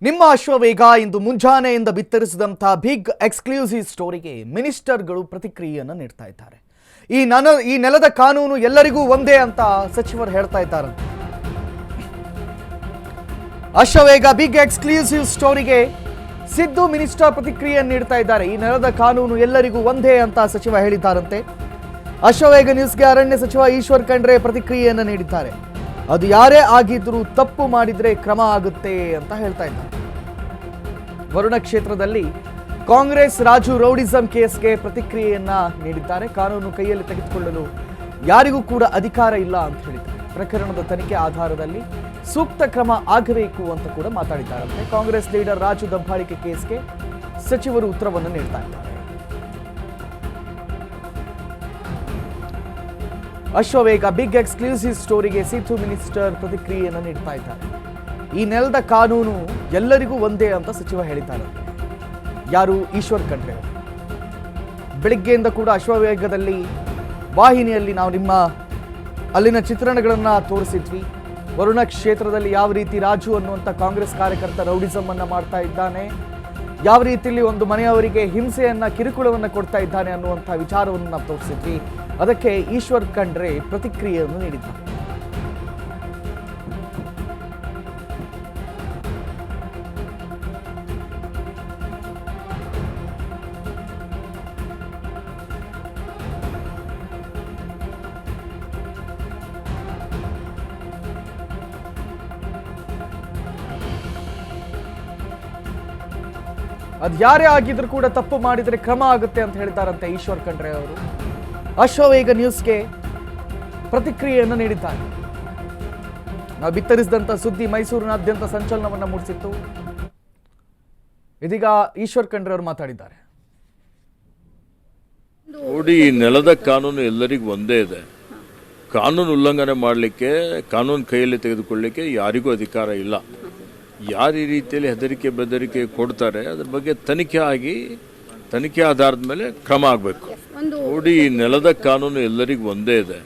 ನಿಮ್ಮ ಅಶ್ವವೇಗ ಇಂದು ಮುಂಜಾನೆಯಿಂದ ಬಿತ್ತರಿಸಿದಂತಹ big exclusive ಸ್ಟೋರಿಗೆ ಮಿನಿಸ್ಟರ್ಗಳು ಪ್ರತಿಕ್ರಿಯೆಯನ್ನು ನೀಡ್ತಾ ಇದ್ದಾರೆ. ಈ ನೆಲದ ಕಾನೂನು ಎಲ್ಲರಿಗೂ ಒಂದೇ ಅಂತ ಸಚಿವರು ಹೇಳ್ತಾ ಇದ್ದಾರೆ. ಅಶ್ವವೇಗ ಬಿಗ್ ಎಕ್ಸ್ಕ್ಲೂಸಿವ್ ಸ್ಟೋರಿಗೆ ಸಿದ್ದು ಮಿನಿಸ್ಟರ್ ಪ್ರತಿಕ್ರಿಯೆಯನ್ನು ನೀಡ್ತಾ ಇದ್ದಾರೆ. ಈ ನೆಲದ ಕಾನೂನು ಎಲ್ಲರಿಗೂ ಒಂದೇ ಅಂತ ಸಚಿವ ಹೇಳಿದ್ದಾರಂತೆ. ಅಶ್ವವೇಗ ನ್ಯೂಸ್ಗೆ ಅರಣ್ಯ ಸಚಿವ ಈಶ್ವರ್ ಖಂಡ್ರೆ ಪ್ರತಿಕ್ರಿಯೆಯನ್ನು ನೀಡಿದ್ದಾರೆ. ಅದು ಯಾರೇ ಆಗಿದ್ರೂ ತಪ್ಪು ಮಾಡಿದ್ರೆ ಕ್ರಮ ಆಗುತ್ತೆ ಅಂತ ಹೇಳ್ತಾ ಇದ್ದಾರೆ. ವರುಣ ಕ್ಷೇತ್ರದಲ್ಲಿ ಕಾಂಗ್ರೆಸ್ ರಾಜು ರೌಡಿಸಂ ಕೇಸ್ಗೆ ಪ್ರತಿಕ್ರಿಯೆಯನ್ನ ನೀಡಿದ್ದಾರೆ. ಕಾನೂನು ಕೈಯಲ್ಲಿ ತೆಗೆದುಕೊಳ್ಳಲು ಯಾರಿಗೂ ಕೂಡ ಅಧಿಕಾರ ಇಲ್ಲ ಅಂತ ಹೇಳಿದ್ದಾರೆ. ಪ್ರಕರಣದ ತನಿಖೆ ಆಧಾರದಲ್ಲಿ ಸೂಕ್ತ ಕ್ರಮ ಆಗಬೇಕು ಅಂತ ಕೂಡ ಮಾತಾಡಿದ್ದಾರಂತೆ. ಕಾಂಗ್ರೆಸ್ ಲೀಡರ್ ರಾಜು ದಬ್ಬಾಳಿಕೆ ಕೇಸ್ಗೆ ಸಚಿವರು ಉತ್ತರವನ್ನು ನೀಡ್ತಾ ಇದ್ದಾರೆ. ಅಶ್ವವೇಗ ಬಿಗ್ ಎಕ್ಸ್ಕ್ಲೂಸಿವ್ ಸ್ಟೋರಿಗೆ ಸಿದ್ದು ಮಿನಿಸ್ಟರ್ ಪ್ರತಿಕ್ರಿಯೆಯನ್ನು ನೀಡ್ತಾ ಇದ್ದಾರೆ. ಈ ನೆಲದ ಕಾನೂನು ಎಲ್ಲರಿಗೂ ಒಂದೇ ಅಂತ ಸಚಿವ ಹೇಳಿದ್ದಾರೆ. ಯಾರು? ಈಶ್ವರ್ ಖಂಡ್ರೆ. ಬೆಳಿಗ್ಗೆಯಿಂದ ಕೂಡ ಅಶ್ವವೇಗದಲ್ಲಿ ವಾಹಿನಿಯಲ್ಲಿ ನಾವು ನಿಮ್ಮ ಅಲ್ಲಿನ ಚಿತ್ರಣಗಳನ್ನು ತೋರಿಸಿದ್ವಿ. ವರುಣ ಕ್ಷೇತ್ರದಲ್ಲಿ ಯಾವ ರೀತಿ ರಾಜು ಅನ್ನುವಂಥ ಕಾಂಗ್ರೆಸ್ ಕಾರ್ಯಕರ್ತ ರೌಡಿಸಮ್ ಅನ್ನ ಮಾಡ್ತಾ ಇದ್ದಾನೆ, ಯಾವ ರೀತಿಯಲ್ಲಿ ಒಂದು ಮನೆಯವರಿಗೆ ಹಿಂಸೆಯನ್ನ ಕಿರುಕುಳವನ್ನು ಕೊಡ್ತಾ ಇದ್ದಾನೆ ಅನ್ನುವಂಥ ವಿಚಾರವನ್ನು ನಾವು ತೋರಿಸಿದ್ವಿ. ಅದಕ್ಕೆ ಈಶ್ವರ್ ಖಂಡ್ರೆ ಪ್ರತಿಕ್ರಿಯೆಯನ್ನು ನೀಡಿದ್ದಾರೆ. ಅದು ಯಾರೇ ಆಗಿದ್ರು ಕೂಡ ತಪ್ಪು ಮಾಡಿದರೆ ಕ್ರಮ ಆಗುತ್ತೆ ಅಂತ ಹೇಳ್ತಾರಂತೆ ಈಶ್ವರ್ ಖಂಡ್ರೆ ಅವರು. ಅಶ್ವವೇಗ ನ್ಯೂಸ್ಗೆ ಪ್ರತಿಕ್ರಿಯೆಯನ್ನು ನೀಡಿದ್ದಾರೆ. ನಾವು ಬಿತ್ತರಿಸಿದಂಥ ಸುದ್ದಿ ಮೈಸೂರಿನಾದ್ಯಂತ ಸಂಚಲನವನ್ನ ಮೂಡಿಸಿತ್ತು. ಇದೀಗ ಈಶ್ವರ್ ಖಂಡ್ರೆ ಅವರು ಮಾತಾಡಿದ್ದಾರೆ. ನೋಡಿ, ಈ ನೆಲದ ಕಾನೂನು ಎಲ್ಲರಿಗೂ ಒಂದೇ ಇದೆ. ಕಾನೂನು ಉಲ್ಲಂಘನೆ ಮಾಡಲಿಕ್ಕೆ, ಕಾನೂನು ಕೈಯಲ್ಲಿ ತೆಗೆದುಕೊಳ್ಳಲಿಕ್ಕೆ ಯಾರಿಗೂ ಅಧಿಕಾರ ಇಲ್ಲ. ಯಾರು ಈ ರೀತಿಯಲ್ಲಿ ಹೆದರಿಕೆ ಬೆದರಿಕೆ ಕೊಡ್ತಾರೆ ಅದ್ರ ಬಗ್ಗೆ ತನಿಖೆ ಆಗಿ ತನಿಖೆ ಆಧಾರದ ಮೇಲೆ ಕ್ರಮ ಆಗಬೇಕು. ನೋಡಿ, ಈ ನೆಲದ ಕಾನೂನು ಎಲ್ಲರಿಗೂ ಒಂದೇ ಇದೆ.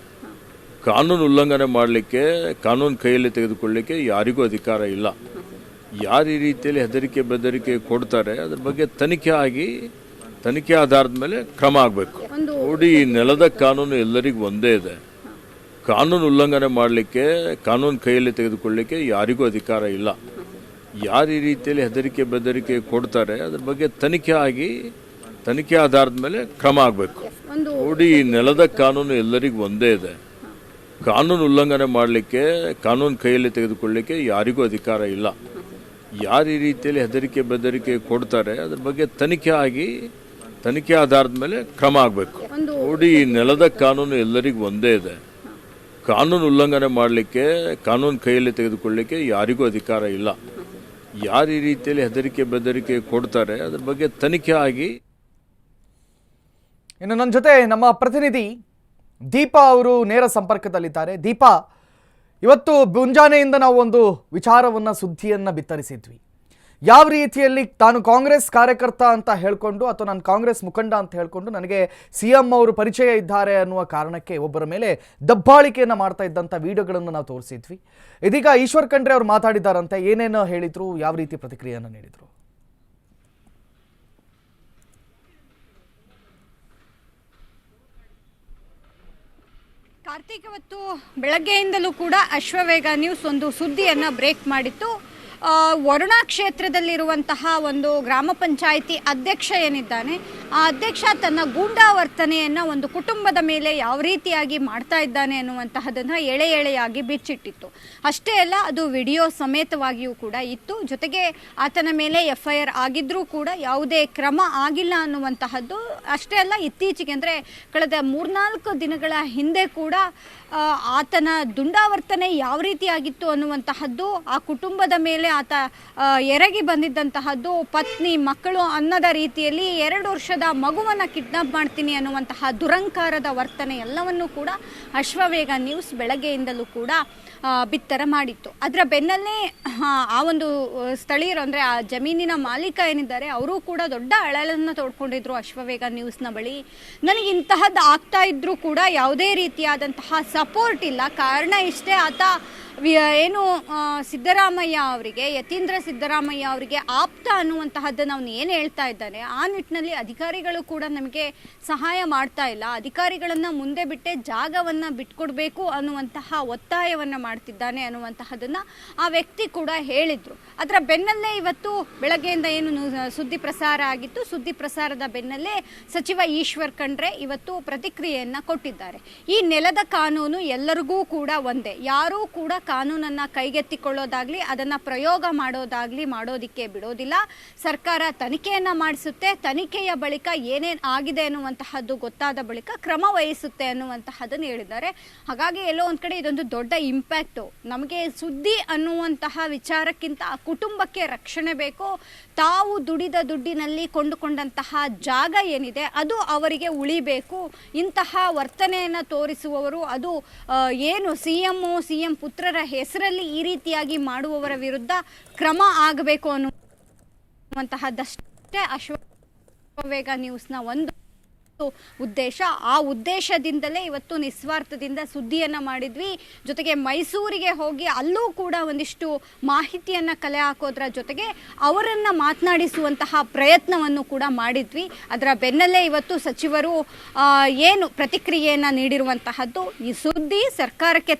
ಕಾನೂನು ಉಲ್ಲಂಘನೆ ಮಾಡಲಿಕ್ಕೆ, ಕಾನೂನು ಕೈಯಲ್ಲಿ ತೆಗೆದುಕೊಳ್ಳಲಿಕ್ಕೆ ಯಾರಿಗೂ ಅಧಿಕಾರ ಇಲ್ಲ. ಯಾರು ಈ ರೀತಿಯಲ್ಲಿ ಹೆದರಿಕೆ ಬೆದರಿಕೆ ಕೊಡ್ತಾರೆ ಅದ್ರ ಬಗ್ಗೆ ತನಿಖೆ ಆಗಿ ತನಿಖೆ ಆಧಾರದ ಮೇಲೆ ಕ್ರಮ ಆಗಬೇಕು. ನೋಡಿ, ಈ ನೆಲದ ಕಾನೂನು ಎಲ್ಲರಿಗೂ ಒಂದೇ ಇದೆ. ಕಾನೂನು ಉಲ್ಲಂಘನೆ ಮಾಡಲಿಕ್ಕೆ, ಕಾನೂನು ಕೈಯಲ್ಲಿ ತೆಗೆದುಕೊಳ್ಳಲಿಕ್ಕೆ ಯಾರಿಗೂ ಅಧಿಕಾರ ಇಲ್ಲ. ಯಾರು ಈ ರೀತಿಯಲ್ಲಿ ಹೆದರಿಕೆ ಬೆದರಿಕೆ ಕೊಡ್ತಾರೆ ಅದ್ರ ಬಗ್ಗೆ ತನಿಖೆ ಆಗಿ ತನಿಖೆ ಆಧಾರದ ಮೇಲೆ ಕ್ರಮ ಆಗಬೇಕು. ನೋಡಿ, ಈ ನೆಲದ ಕಾನೂನು ಎಲ್ಲರಿಗೂ ಒಂದೇ ಇದೆ. ಕಾನೂನು ಉಲ್ಲಂಘನೆ ಮಾಡಲಿಕ್ಕೆ, ಕಾನೂನು ಕೈಯಲ್ಲಿ ತೆಗೆದುಕೊಳ್ಳಲಿಕ್ಕೆ ಯಾರಿಗೂ ಅಧಿಕಾರ ಇಲ್ಲ. ಯಾರು ಈ ರೀತಿಯಲ್ಲಿ ಹೆದರಿಕೆ ಬೆದರಿಕೆ ಕೊಡ್ತಾರೆ ಅದ್ರ ಬಗ್ಗೆ ತನಿಖೆ ಆಗಿ ತನಿಖೆ ಆಧಾರದ ಮೇಲೆ ಕ್ರಮ ಆಗಬೇಕು. ನೋಡಿ, ಈ ನೆಲದ ಕಾನೂನು ಎಲ್ಲರಿಗೂ ಒಂದೇ ಇದೆ. ಕಾನೂನು ಉಲ್ಲಂಘನೆ ಮಾಡಲಿಕ್ಕೆ, ಕಾನೂನು ಕೈಯಲ್ಲಿ ತೆಗೆದುಕೊಳ್ಳಲಿಕ್ಕೆ ಯಾರಿಗೂ ಅಧಿಕಾರ ಇಲ್ಲ. ಯಾರು ಈ ರೀತಿಯಲ್ಲಿ ಹೆದರಿಕೆ ಬೆದರಿಕೆ ಕೊಡ್ತಾರೆ ಅದ್ರ ಬಗ್ಗೆ ತನಿಖೆ ಆಗಿ. ಇನ್ನು ನನ್ನ ಜೊತೆ ನಮ್ಮ ಪ್ರತಿನಿಧಿ ದೀಪಾ ಅವರು ನೇರ ಸಂಪರ್ಕದಲ್ಲಿದ್ದಾರೆ. ದೀಪಾ, ಇವತ್ತು ಮುಂಜಾನೆಯಿಂದ ನಾವು ಒಂದು ವಿಚಾರವನ್ನು ಸುದ್ದಿಯನ್ನು ಬಿತ್ತರಿಸಿದ್ವಿ. ಯಾವ ರೀತಿಯಲ್ಲಿ ತಾನು ಕಾಂಗ್ರೆಸ್ ಕಾರ್ಯಕರ್ತ ಅಂತ ಹೇಳ್ಕೊಂಡು ಅಥವಾ ನಾನು ಕಾಂಗ್ರೆಸ್ ಮುಖಂಡ ಅಂತ ಹೇಳ್ಕೊಂಡು ನನಗೆ CM ಅವರು ಪರಿಚಯ ಇದ್ದಾರೆ ಅನ್ನುವ ಕಾರಣಕ್ಕೆ ಒಬ್ಬರ ಮೇಲೆ ದಬ್ಬಾಳಿಕೆಯನ್ನು ಮಾಡ್ತಾ ಇದ್ದಂಥ ವಿಡಿಯೋಗಳನ್ನು ನಾವು ತೋರಿಸಿದ್ವಿ. ಇದೀಗ ಈಶ್ವರ್ ಖಂಡ್ರೆ ಅವರು ಮಾತಾಡಿದ್ದಾರಂತೆ. ಏನೇನು ಹೇಳಿದ್ರು, ಯಾವ ರೀತಿ ಪ್ರತಿಕ್ರಿಯೆಯನ್ನು ನೀಡಿದ್ರು? ಕಾರ್ತಿಕ್, ಇವತ್ತು ಬೆಳಗ್ಗೆಯಿಂದಲೂ ಕೂಡ ಅಶ್ವವೇಗ ನ್ಯೂಸ್ ಒಂದು ಸುದ್ದಿಯನ್ನು ಬ್ರೇಕ್ ಮಾಡಿತ್ತು. ವರುಣ ಕ್ಷೇತ್ರದಲ್ಲಿರುವಂತಹ ಒಂದು ಗ್ರಾಮ ಪಂಚಾಯಿತಿ ಅಧ್ಯಕ್ಷ ಏನಿದ್ದಾನೆ, ಆ ಅಧ್ಯಕ್ಷ ತನ್ನ ಗೂಂಡಾವರ್ತನೆಯನ್ನು ಒಂದು ಕುಟುಂಬದ ಮೇಲೆ ಯಾವ ರೀತಿಯಾಗಿ ಮಾಡ್ತಾ ಇದ್ದಾನೆ ಅನ್ನುವಂತಹದನ್ನು ಎಳೆ ಎಳೆಯಾಗಿ ಬಿಚ್ಚಿಟ್ಟಿತ್ತು. ಅಷ್ಟೇ ಅಲ್ಲ, ಅದು ವಿಡಿಯೋ ಸಮೇತವಾಗಿಯೂ ಕೂಡ ಇತ್ತು. ಜೊತೆಗೆ ಆತನ ಮೇಲೆ FIR ಆಗಿದ್ರೂ ಕೂಡ ಯಾವುದೇ ಕ್ರಮ ಆಗಿಲ್ಲ ಅನ್ನುವಂತಹದ್ದು. ಅಷ್ಟೇ ಅಲ್ಲ, ಇತ್ತೀಚೆಗೆ ಅಂದರೆ ಕಳೆದ 3-4 ದಿನಗಳ ಹಿಂದೆ ಕೂಡ ಆತನ ದುಂಡಾವರ್ತನೆ ಯಾವ ರೀತಿಯಾಗಿತ್ತು ಅನ್ನುವಂತಹದ್ದು, ಆ ಕುಟುಂಬದ ಮೇಲೆ ಆತ ಎರಗಿ ಬಂದಿದ್ದಂತಹದ್ದು, ಪತ್ನಿ ಮಕ್ಕಳು ಅನ್ನದ ರೀತಿಯಲ್ಲಿ 2 ವರ್ಷದ ಮಗುವನ್ನು ಕಿಡ್ನಾಪ್ ಮಾಡ್ತೀನಿ ಅನ್ನುವಂತಹ ದುರಂಕಾರದ ವರ್ತನೆ ಎಲ್ಲವನ್ನೂ ಕೂಡ ಅಶ್ವವೇಗ ನ್ಯೂಸ್ ಬೆಳಗ್ಗೆಯಿಂದಲೂ ಕೂಡ ಬಿತ್ತರ ಮಾಡಿತ್ತು. ಅದರ ಬೆನ್ನಲ್ಲೇ ಆ ಒಂದು ಸ್ಥಳೀಯರು ಅಂದರೆ ಆ ಜಮೀನಿನ ಮಾಲೀಕ ಏನಿದ್ದಾರೆ ಅವರು ಕೂಡ ದೊಡ್ಡ ಅಳಲನ್ನು ತೋಡ್ಕೊಂಡಿದ್ರು ಅಶ್ವವೇಗ ನ್ಯೂಸ್ನ ಬಳಿ. ನನಗೆ ಇಂತಹದ್ದು ಆಗ್ತಾ ಇದ್ರೂ ಕೂಡ ಯಾವುದೇ ರೀತಿಯಾದಂತಹ ಸಪೋರ್ಟ್ ಇಲ್ಲ. ಕಾರಣ ಇಷ್ಟೇ, ಆತ ಏನು ಸಿದ್ದರಾಮಯ್ಯ ಅವರಿಗೆ, ಯತೀಂದ್ರ ಸಿದ್ದರಾಮಯ್ಯ ಅವರಿಗೆ ಆಪ್ತ ಅನ್ನುವಂತಹದ್ದನ್ನು ಅವನು ಏನು ಹೇಳ್ತಾ ಇದ್ದಾನೆ, ಆ ನಿಟ್ಟಿನಲ್ಲಿ ಅಧಿಕಾರಿಗಳು ಕೂಡ ನಮಗೆ ಸಹಾಯ ಮಾಡ್ತಾ ಇಲ್ಲ, ಅಧಿಕಾರಿಗಳನ್ನು ಮುಂದೆ ಬಿಟ್ಟೆ ಜಾಗವನ್ನು ಬಿಟ್ಕೊಡ್ಬೇಕು ಅನ್ನುವಂತಹ ಒತ್ತಾಯವನ್ನು ಮಾಡ್ತಿದ್ದಾನೆ ಅನ್ನುವಂತಹದ್ದನ್ನು ಆ ವ್ಯಕ್ತಿ ಕೂಡ ಹೇಳಿದರು. ಅದರ ಬೆನ್ನಲ್ಲೇ ಇವತ್ತು ಬೆಳಗ್ಗೆಯಿಂದ ಏನು ಸುದ್ದಿ ಪ್ರಸಾರ ಆಗಿತ್ತು, ಸುದ್ದಿ ಪ್ರಸಾರದ ಬೆನ್ನಲ್ಲೇ ಸಚಿವ ಈಶ್ವರ್ ಖಂಡ್ರೆ ಇವತ್ತು ಪ್ರತಿಕ್ರಿಯೆಯನ್ನು ಕೊಟ್ಟಿದ್ದಾರೆ. ಈ ನೆಲದ ಕಾನೂನು ಎಲ್ಲರಿಗೂ ಕೂಡ ಒಂದೇ, ಯಾರೂ ಕೂಡ ಕಾನೂನನ್ನು ಕೈಗೆತ್ತಿಕೊಳ್ಳೋದಾಗ್ಲಿ ಅದನ್ನು ಪ್ರಯೋಗ ಮಾಡೋದಕ್ಕೆ ಬಿಡೋದಿಲ್ಲ. ಸರ್ಕಾರ ತನಿಖೆಯನ್ನು ಮಾಡಿಸುತ್ತೆ, ತನಿಖೆಯ ಬಳಿಕ ಏನೇನು ಆಗಿದೆ ಅನ್ನುವಂತಹದ್ದು ಗೊತ್ತಾದ ಬಳಿಕ ಕ್ರಮ ವಹಿಸುತ್ತೆ ಅನ್ನುವಂತಹದ್ದನ್ನು ಹೇಳಿದ್ದಾರೆ. ಹಾಗಾಗಿ ಎಲ್ಲೋ ಒಂದು ಕಡೆ ಇದೊಂದು ದೊಡ್ಡ ಇಂಪ್ಯಾಕ್ಟು. ನಮಗೆ ಸುದ್ದಿ ಅನ್ನುವಂತಹ ವಿಚಾರಕ್ಕಿಂತ ಆ ಕುಟುಂಬಕ್ಕೆ ರಕ್ಷಣೆ ಬೇಕು. ತಾವು ದುಡಿದ ದುಡ್ಡಿನಲ್ಲಿ ಕೊಂಡುಕೊಂಡಂತಹ ಜಾಗ ಏನಿದೆ ಅದು ಅವರಿಗೆ ಉಳಿಬೇಕು. ಇಂತಹ ವರ್ತನೆಯನ್ನು ತೋರಿಸುವವರು, ಅದು ಏನು ಸಿಎಂ ಪುತ್ರರ ಹೆಸರಲ್ಲಿ ಈ ರೀತಿಯಾಗಿ ಮಾಡುವವರ ವಿರುದ್ಧ ಕ್ರಮ ಆಗಬೇಕು ಅನ್ನುವಂತಹದ್ದಷ್ಟೇ ಅಶ್ವವೇಗ ನ್ಯೂಸ್ನ ಒಂದು ಉದ್ದೇಶ. ಆ ಉದ್ದೇಶದಿಂದಲೇ ಇವತ್ತು ನಿಸ್ವಾರ್ಥದಿಂದ ಸುದ್ದಿಯನ್ನು ಮಾಡಿದ್ವಿ. ಜೊತೆಗೆ ಮೈಸೂರಿಗೆ ಹೋಗಿ ಅಲ್ಲೂ ಕೂಡ ಒಂದಿಷ್ಟು ಮಾಹಿತಿಯನ್ನು ಕಲೆ ಹಾಕೋದ್ರ ಜೊತೆಗೆ ಅವರನ್ನು ಮಾತನಾಡಿಸುವಂತಹ ಪ್ರಯತ್ನವನ್ನು ಕೂಡ ಮಾಡಿದ್ವಿ. ಅದರ ಬೆನ್ನಲ್ಲೇ ಇವತ್ತು ಸಚಿವರು ಏನು ಪ್ರತಿಕ್ರಿಯೆಯನ್ನು ನೀಡಿರುವಂತಹದ್ದು. ಈ ಸುದ್ದಿ ಸರ್ಕಾರಕ್ಕೆ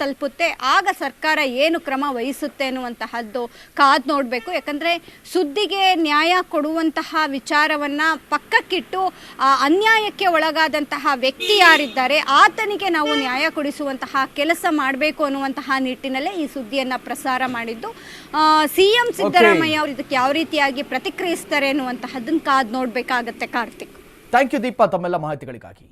ತಲುಪುತ್ತೆ, ಆಗ ಸರ್ಕಾರ ಏನು ಕ್ರಮ ವಹಿಸುತ್ತೆ ಅನ್ನುವಂತಹದ್ದು ಕಾದು ನೋಡಬೇಕು. ಯಾಕಂದರೆ ಸುದ್ದಿಗೆ ನ್ಯಾಯ ಕೊಡುವಂತಹ ವಿಚಾರವನ್ನು ಪಕ್ಕಕ್ಕಿಟ್ಟು ಅನ್ಯಾಯಕ್ಕೆ ಒಳಗಾದಂತಹ ವ್ಯಕ್ತಿ ಯಾರಿದ್ದಾರೆ ಆತನಿಗೆ ನಾವು ನ್ಯಾಯ ಕೊಡಿಸುವಂತಹ ಕೆಲಸ ಮಾಡಬೇಕು ಅನ್ನುವಂತಹ ನಿಟ್ಟಿನಲ್ಲೇ ಈ ಸುದ್ದಿಯನ್ನು ಪ್ರಸಾರ ಮಾಡಿದ್ದು. ಸಿಎಂ ಸಿದ್ದರಾಮಯ್ಯ ಅವರು ಇದಕ್ಕೆ ಯಾವ ರೀತಿಯಾಗಿ ಪ್ರತಿಕ್ರಿಯಿಸ್ತಾರೆ ಅನ್ನುವಂತಹದ್ದನ್ನು ಕಾದು ನೋಡಬೇಕಾಗತ್ತೆ. ಕಾರ್ತಿಕ್, ಥ್ಯಾಂಕ್ ಯು ದೀಪಾ ತಮ್ಮೆಲ್ಲ ಮಾಹಿತಿಗಳಿಗಾಗಿ.